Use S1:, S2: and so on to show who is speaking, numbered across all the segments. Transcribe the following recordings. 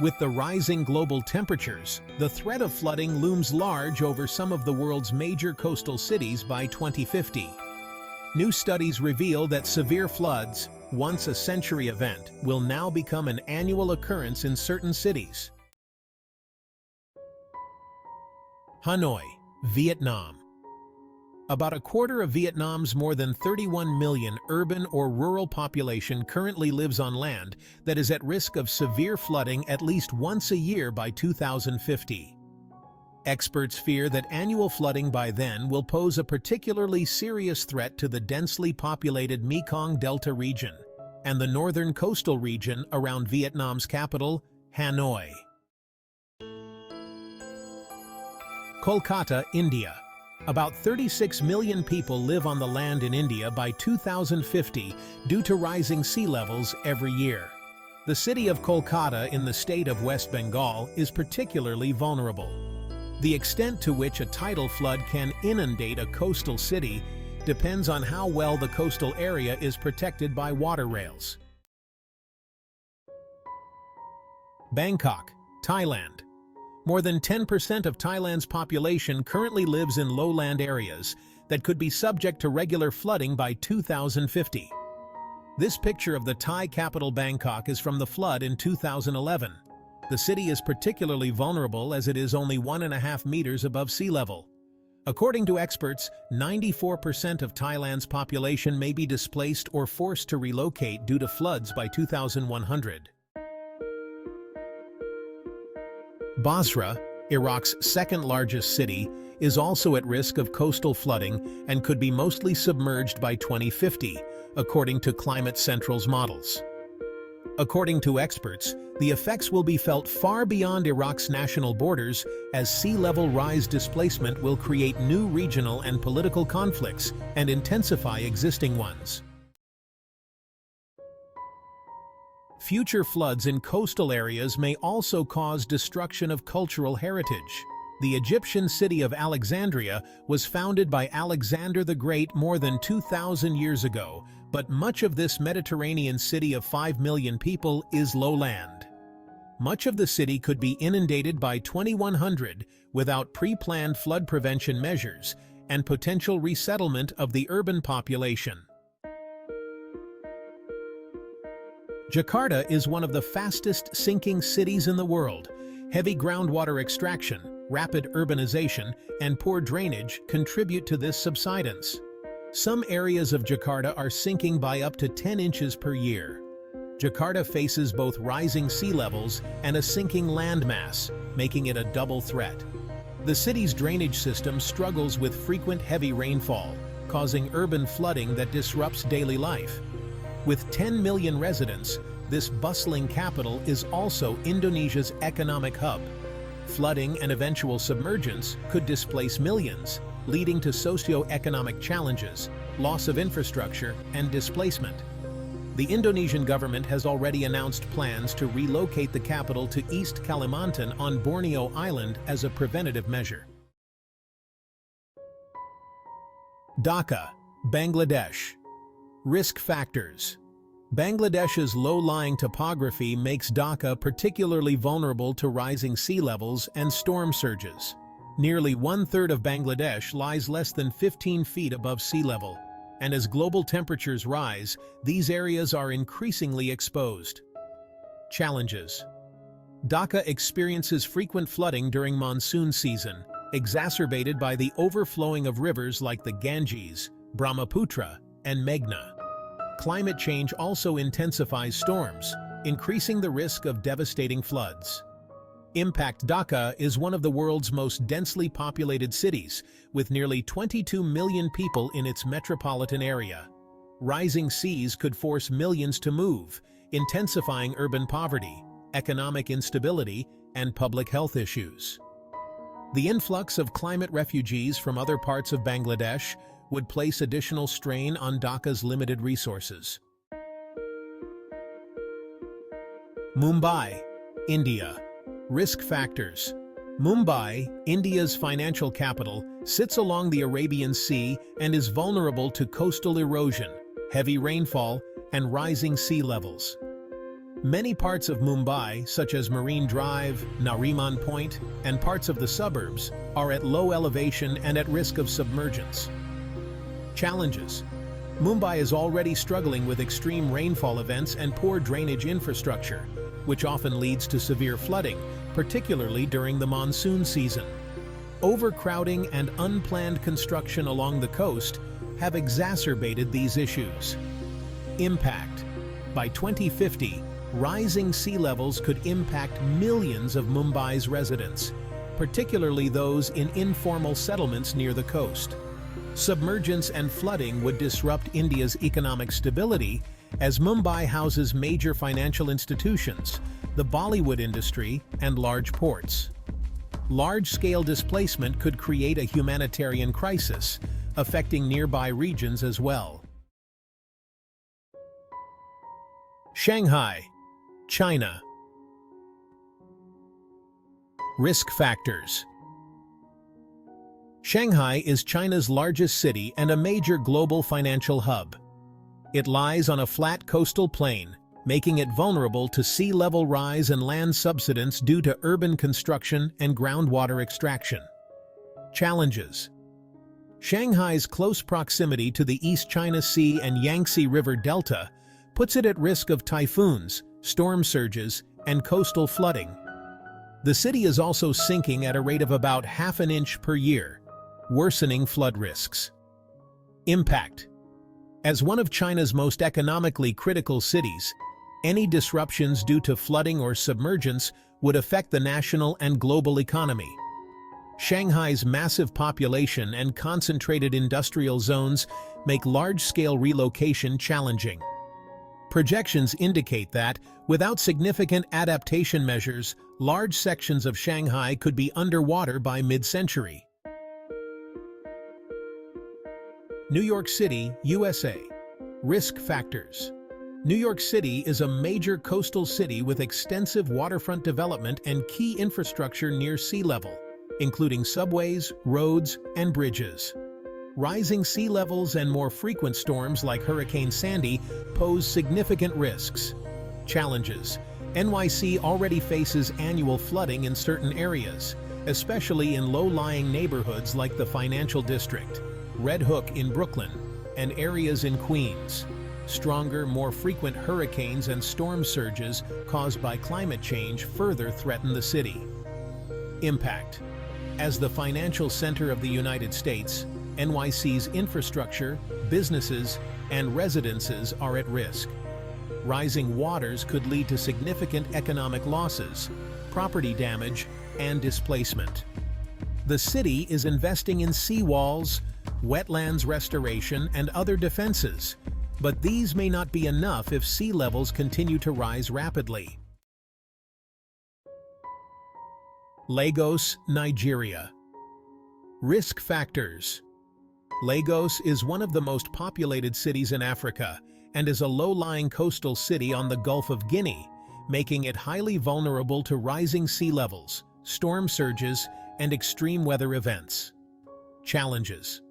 S1: With the rising global temperatures, the threat of flooding looms large over some of the world's major coastal cities by 2050. New studies reveal that severe floods, once a century event, will now become an annual occurrence in certain cities. Hanoi, Vietnam. About a quarter of Vietnam's more than 31 million urban or rural population currently lives on land that is at risk of severe flooding at least once a year by 2050. Experts fear that annual flooding by then will pose a particularly serious threat to the densely populated Mekong Delta region and the northern coastal region around Vietnam's capital, Hanoi. Kolkata, India. About 36 million people live on the land in India by 2050 due to rising sea levels every year. The city of Kolkata in the state of West Bengal is particularly vulnerable. The extent to which a tidal flood can inundate a coastal city depends on how well the coastal area is protected by water rails. Bangkok, Thailand. More than 10% of Thailand's population currently lives in lowland areas that could be subject to regular flooding by 2050. This picture of the Thai capital Bangkok is from the flood in 2011. The city is particularly vulnerable as it is only 1.5 meters above sea level. According to experts, 94% of Thailand's population may be displaced or forced to relocate due to floods by 2100. Basra, Iraq's second-largest city, is also at risk of coastal flooding and could be mostly submerged by 2050, according to Climate Central's models. According to experts, the effects will be felt far beyond Iraq's national borders as sea level rise displacement will create new regional and political conflicts and intensify existing ones. Future floods in coastal areas may also cause destruction of cultural heritage. The Egyptian city of Alexandria was founded by Alexander the Great more than 2,000 years ago, but much of this Mediterranean city of 5 million people is lowland. Much of the city could be inundated by 2100 without pre-planned flood prevention measures and potential resettlement of the urban population. Jakarta is one of the fastest sinking cities in the world. Heavy groundwater extraction, rapid urbanization, and poor drainage contribute to this subsidence. Some areas of Jakarta are sinking by up to 10 inches per year. Jakarta faces both rising sea levels and a sinking landmass, making it a double threat. The city's drainage system struggles with frequent heavy rainfall, causing urban flooding that disrupts daily life. With 10 million residents, this bustling capital is also Indonesia's economic hub. Flooding and eventual submergence could displace millions, leading to socio-economic challenges, loss of infrastructure, and displacement. The Indonesian government has already announced plans to relocate the capital to East Kalimantan on Borneo Island as a preventative measure. Dhaka, Bangladesh. Risk factors. Bangladesh's low-lying topography makes Dhaka particularly vulnerable to rising sea levels and storm surges. Nearly one-third of Bangladesh lies less than 15 feet above sea level, and as global temperatures rise, these areas are increasingly exposed. Challenges. Dhaka experiences frequent flooding during monsoon season, exacerbated by the overflowing of rivers like the Ganges, Brahmaputra, and Meghna. Climate change also intensifies storms, increasing the risk of devastating floods. Impact. Dhaka is one of the world's most densely populated cities, with nearly 22 million people in its metropolitan area. Rising seas could force millions to move, intensifying urban poverty, economic instability, and public health issues. The influx of climate refugees from other parts of Bangladesh would place additional strain on Dhaka's limited resources. Mumbai, India. Risk factors. Mumbai, India's financial capital, sits along the Arabian Sea and is vulnerable to coastal erosion, heavy rainfall, and rising sea levels. Many parts of Mumbai, such as Marine Drive, Nariman Point, and parts of the suburbs, are at low elevation and at risk of submergence. Challenges. Mumbai is already struggling with extreme rainfall events and poor drainage infrastructure, which often leads to severe flooding, particularly during the monsoon season. Overcrowding and unplanned construction along the coast have exacerbated these issues. Impact. By 2050, rising sea levels could impact millions of Mumbai's residents, particularly those in informal settlements near the coast. Submergence and flooding would disrupt India's economic stability, as Mumbai houses major financial institutions, the Bollywood industry, and large ports. Large-scale displacement could create a humanitarian crisis, affecting nearby regions as well. Shanghai, China. Risk factors. Shanghai is China's largest city and a major global financial hub. It lies on a flat coastal plain, making it vulnerable to sea level rise and land subsidence due to urban construction and groundwater extraction. Challenges. Shanghai's close proximity to the East China Sea and Yangtze River Delta puts it at risk of typhoons, storm surges, and coastal flooding. The city is also sinking at a rate of about half an inch per year, worsening flood risks. Impact. As one of China's most economically critical cities, any disruptions due to flooding or submergence would affect the national and global economy. Shanghai's massive population and concentrated industrial zones make large-scale relocation challenging. Projections indicate that, without significant adaptation measures, large sections of Shanghai could be underwater by mid-century. New York City, USA. Risk factors. New York City is a major coastal city with extensive waterfront development and key infrastructure near sea level, including subways, roads, and bridges. Rising sea levels and more frequent storms like Hurricane Sandy pose significant risks. Challenges. NYC already faces annual flooding in certain areas, especially in low-lying neighborhoods like the Financial District, Red Hook in Brooklyn, and areas in Queens. Stronger, more frequent hurricanes and storm surges caused by climate change further threaten the city. Impact. As the financial center of the United States, NYC's infrastructure, businesses, and residences are at risk. Rising waters could lead to significant economic losses, property damage, and displacement. The city is investing in seawalls, wetlands restoration, and other defenses, but these may not be enough if sea levels continue to rise rapidly. Lagos, Nigeria. Risk factors. Lagos is one of the most populated cities in Africa and is a low-lying coastal city on the Gulf of Guinea, making it highly vulnerable to rising sea levels, storm surges, and extreme weather events. Challenges.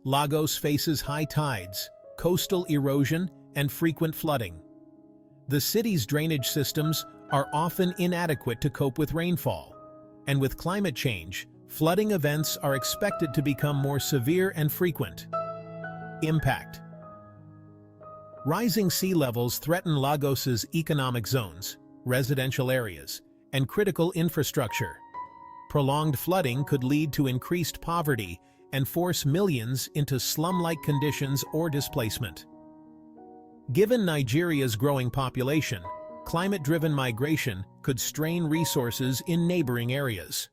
S1: Lagos faces high tides, coastal erosion, and frequent flooding. The city's drainage systems are often inadequate to cope with rainfall, and with climate change, flooding events are expected to become more severe and frequent. Impact. Rising sea levels threaten Lagos's economic zones, residential areas, and critical infrastructure. Prolonged flooding could lead to increased poverty and force millions into slum-like conditions or displacement. Given Nigeria's growing population, climate-driven migration could strain resources in neighboring areas.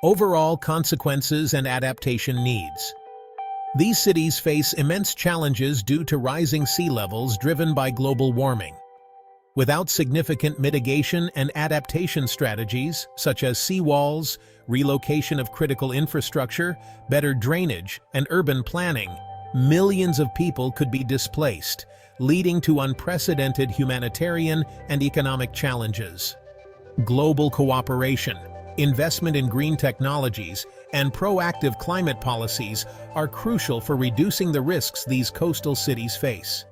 S1: Overall consequences and adaptation needs. These cities face immense challenges due to rising sea levels driven by global warming. Without significant mitigation and adaptation strategies, such as seawalls, relocation of critical infrastructure, better drainage, and urban planning, millions of people could be displaced, leading to unprecedented humanitarian and economic challenges. Global cooperation, investment in green technologies, and proactive climate policies are crucial for reducing the risks these coastal cities face.